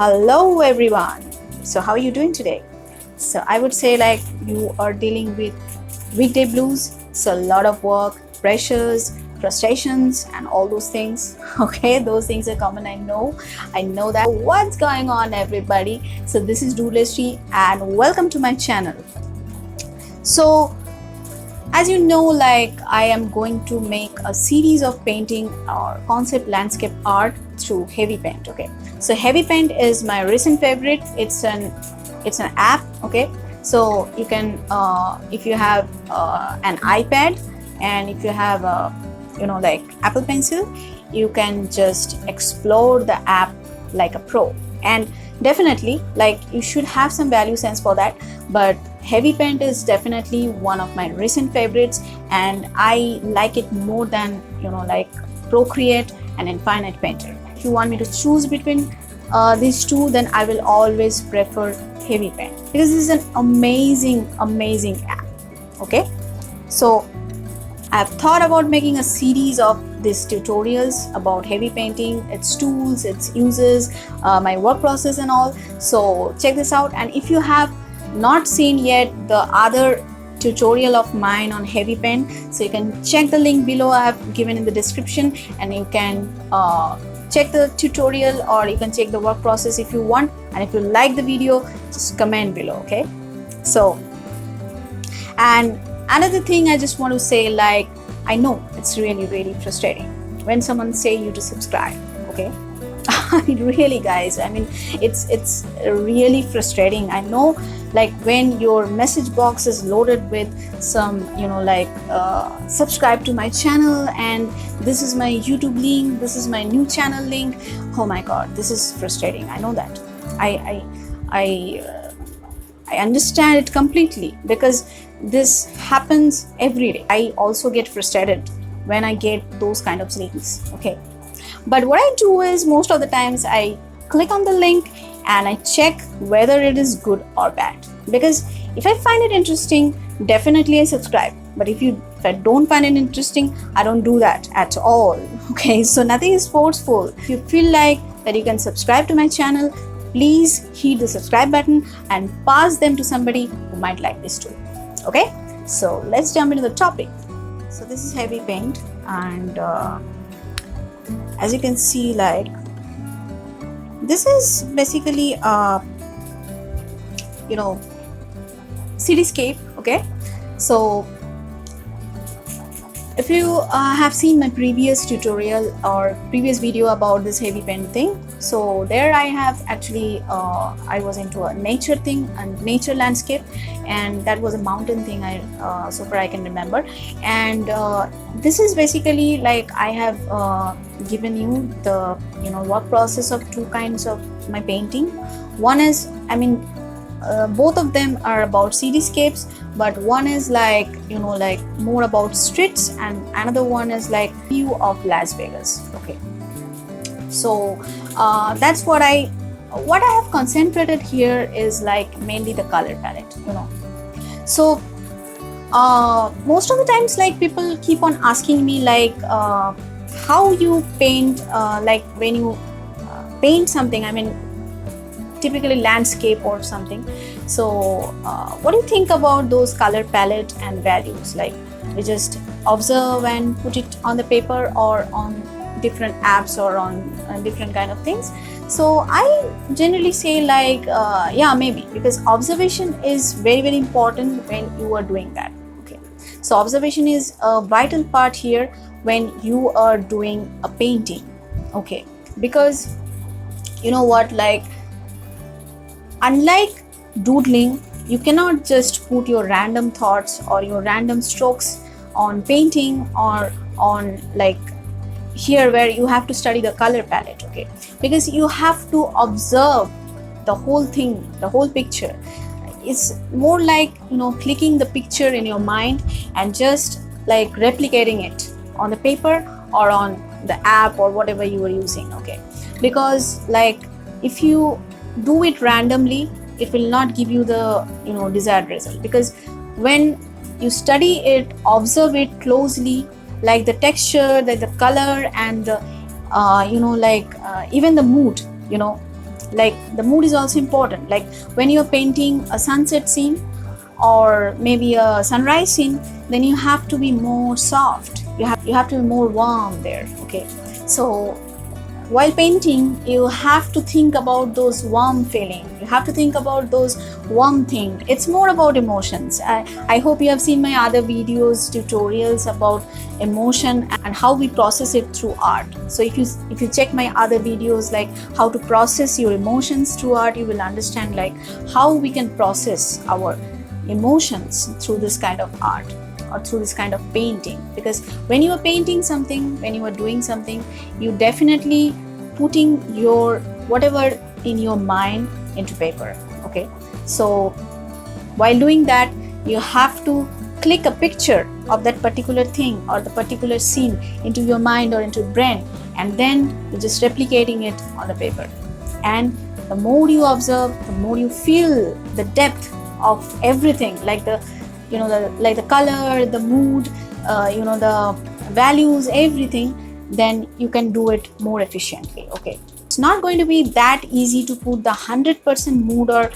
Hello everyone. So how are you doing today? So I would say like you are dealing with weekday blues, so a lot of work, pressures, frustrations and all those things. Okay, those things are common. I know that. What's going on everybody? So this is Doodler and welcome to my channel. So as you know, like I am going to make a series of painting or concept landscape art through Heavypaint. Okay, so Heavypaint is my recent favorite. It's an app. Okay, so you can if you have an iPad and if you have like Apple Pencil, you can just explore the app like a pro. And definitely like you should have some value sense for that, but Heavypaint is definitely one of my recent favorites and I like it more than like Procreate and Infinite Painter. If you want me to choose between these two, then I will always prefer Heavypaint because this is an amazing app. Okay, so I've thought about making a series of these tutorials about heavy painting, its tools, its uses, my work process and all. So check this out, and if you have not seen yet the other tutorial of mine on Heavypaint, so you can check the link below. I have given in the description, and you can check the tutorial or you can check the work process if you want. And if you like the video, just comment below. Okay, so and another thing I just want to say, like I know it's really frustrating when someone say you to subscribe. Okay, really guys, I mean it's really frustrating. I know, like when your message box is loaded with some subscribe to my channel and this is my YouTube link, this is my new channel link. Oh my god, this is frustrating. I know that. I understand it completely because this happens every day. I also get frustrated when I get those kind of links. Okay, but what I do is most of the times I click on the link and I check whether it is good or bad, because if I find it interesting, definitely I subscribe. But if I don't find it interesting, I don't do that at all. Okay, so nothing is forceful. If you feel like that you can subscribe to my channel, please hit the subscribe button and pass them to somebody who might like this too. Okay, so let's jump into the topic. So this is Heavypaint, and as you can see, like this is basically cityscape. Okay, so if you have seen my previous tutorial or previous video about this Heavypaint thing, so there I have actually I was into a nature thing and nature landscape, and that was a mountain thing so far I can remember. And this is basically like I have given you the work process of two kinds of my painting. One is, I mean, both of them are about cityscapes, but one is like like more about streets and another one is like view of Las Vegas. Okay, so that's what I have concentrated here is like mainly the color palette. So most of the times like people keep on asking me like how you paint, like when you paint something, I mean typically landscape or something. So what do you think about those color palette and values? Like you just observe and put it on the paper or on different apps or on different kind of things? So I generally say like yeah, maybe, because observation is very important when you are doing that. Okay, so observation is a vital part here when you are doing a painting. Okay, because you know what, like unlike doodling, you cannot just put your random thoughts or your random strokes on painting or on like here where you have to study the color palette. Okay, because you have to observe the whole thing, the whole picture. It's more like clicking the picture in your mind and just like replicating it on the paper or on the app or whatever you are using. Okay, because like if you do it randomly, it will not give you the desired result, because when you study it, observe it closely, like the texture, the color and the even the mood, Like the mood is also important. Like when you're painting a sunset scene or maybe a sunrise scene, then you have to be more soft, you have to be more warm there. Okay, so while painting, you have to think about those warm feelings. You have to think about those warm things. It's more about emotions. I hope you have seen my other videos, tutorials about emotion and how we process it through art. So if you check my other videos like how to process your emotions through art, you will understand like how we can process our emotions through this kind of art or through this kind of painting. Because when you are painting something, when you are doing something, you definitely putting your whatever in your mind into paper. Okay, so while doing that, you have to click a picture of that particular thing or the particular scene into your mind or into your brain, and then you're just replicating it on the paper. And the more you observe, the more you feel the depth of everything, like the like the color, the mood, the values, everything, then you can do it more efficiently. Okay, it's not going to be that easy to put the 100% mood or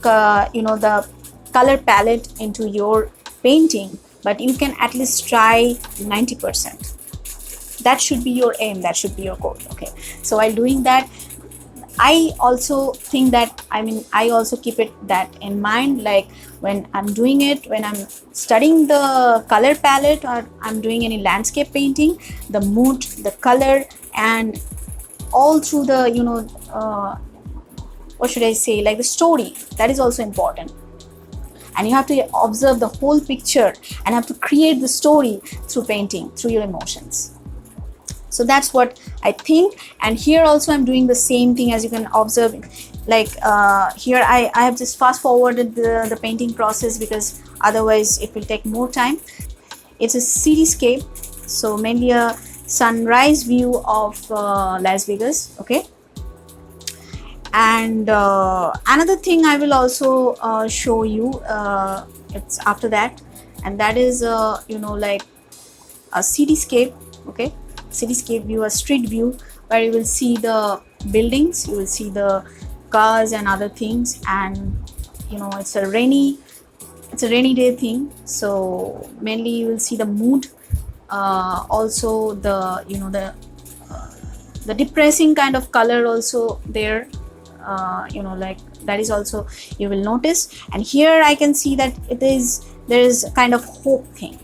the color palette into your painting, but you can at least try 90%. That should be your aim, that should be your goal. Okay, so while doing that, I also think that, I also keep it that in mind, like when I'm doing it, when I'm studying the color palette or I'm doing any landscape painting, the mood, the color, and all through the, what should I say, like the story, that is also important. And you have to observe the whole picture and have to create the story through painting, through your emotions. So that's what I think. And here also I'm doing the same thing, as you can observe. Like here I have just fast forwarded the painting process because otherwise it will take more time. It's a cityscape, so mainly a sunrise view of Las Vegas. Okay, and another thing I will also show you, it's after that, and that is like a cityscape. Okay, cityscape view, a street view, where you will see the buildings, you will see the cars and other things, and it's a rainy day thing, so mainly you will see the mood, also the the depressing kind of color also there, like that is also you will notice. And here I can see that there is a kind of hope thing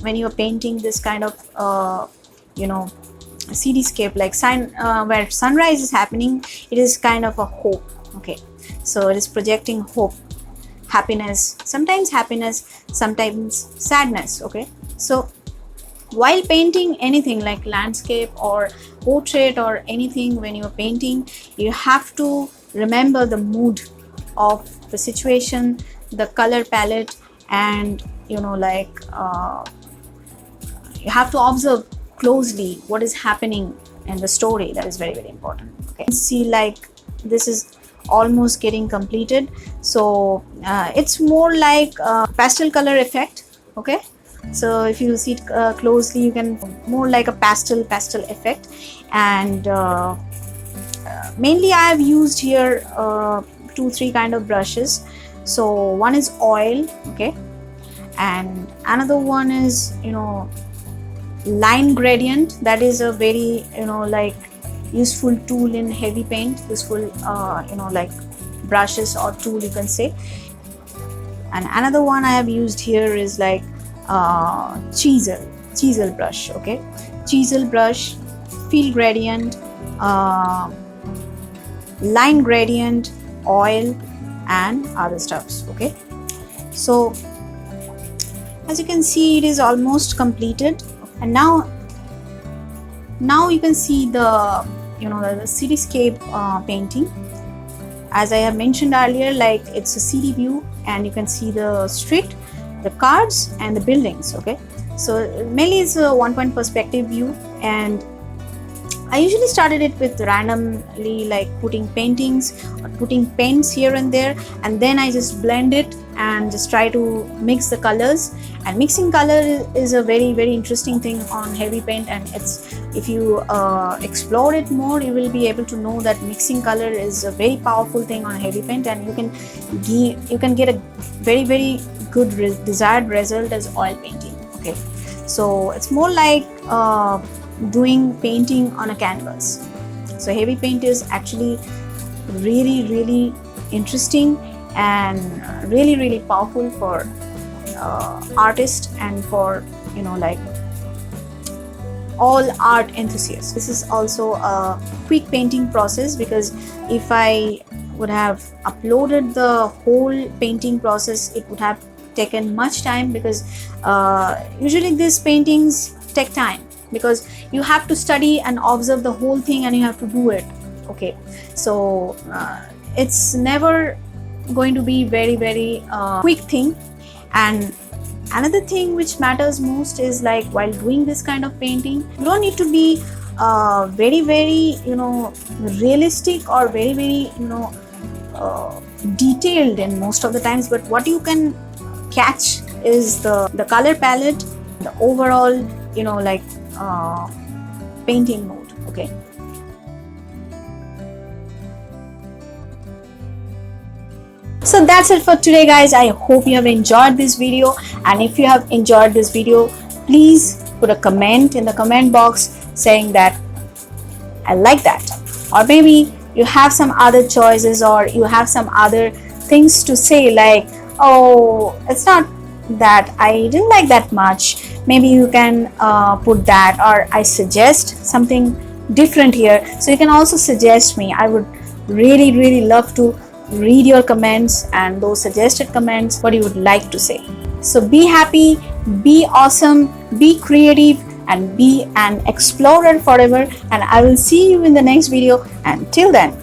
when you are painting this kind of cityscape, like where sunrise is happening. It is kind of a hope. Okay, so it is projecting hope, happiness, sometimes sadness. Okay, so while painting anything like landscape or portrait or anything, when you're painting, you have to remember the mood of the situation, the color palette, and you have to observe closely what is happening in the story. That is very, very important. Okay, see, like this is almost getting completed, so it's more like a pastel color effect. Okay, so if you see it closely, you can more like a pastel effect. And mainly I have used here 2-3 kind of brushes. So one is oil, okay, and another one is line gradient. That is a very like useful tool in Heavypaint, useful like brushes or tool, you can say. And another one I have used here is like chisel brush. Okay, chisel brush, fill gradient, line gradient, oil, and other stuffs. Okay, so as you can see, it is almost completed. And now you can see the the cityscape painting. As I have mentioned earlier, like it's a city view, and you can see the street, the cars, and the buildings. Okay, so mainly it's a 1-point perspective view, and I usually started it with randomly like putting paintings or putting paints here and there, and then I just blend it and just try to mix the colors. And mixing color is a very interesting thing on Heavypaint, and it's, if you explore it more, you will be able to know that mixing color is a very powerful thing on Heavypaint, and you can get a very good desired result as oil painting. Okay, so it's more like doing painting on a canvas. So Heavypaint is actually really interesting and really powerful for artists and for, you know, like all art enthusiasts. This is also a quick painting process, because if I would have uploaded the whole painting process, it would have taken much time, because usually these paintings take time, because you have to study and observe the whole thing and you have to do it. Okay, so it's never going to be very quick thing. And another thing which matters most is, like, while doing this kind of painting, you don't need to be very you know, realistic or very you know, detailed in most of the times, but what you can catch is the color palette, the overall, you know, like painting mode. Okay, so that's it for today, guys. I hope you have enjoyed this video, and if you have enjoyed this video, please put a comment in the comment box saying that I like that, or maybe you have some other choices, or you have some other things to say, like, oh, it's not that, I didn't like that much. Maybe you can put that, or I suggest something different here, so you can also suggest me. I would really love to read your comments and those suggested comments, what you would like to say. So be happy, be awesome, be creative, and be an explorer forever, and I will see you in the next video. And till then,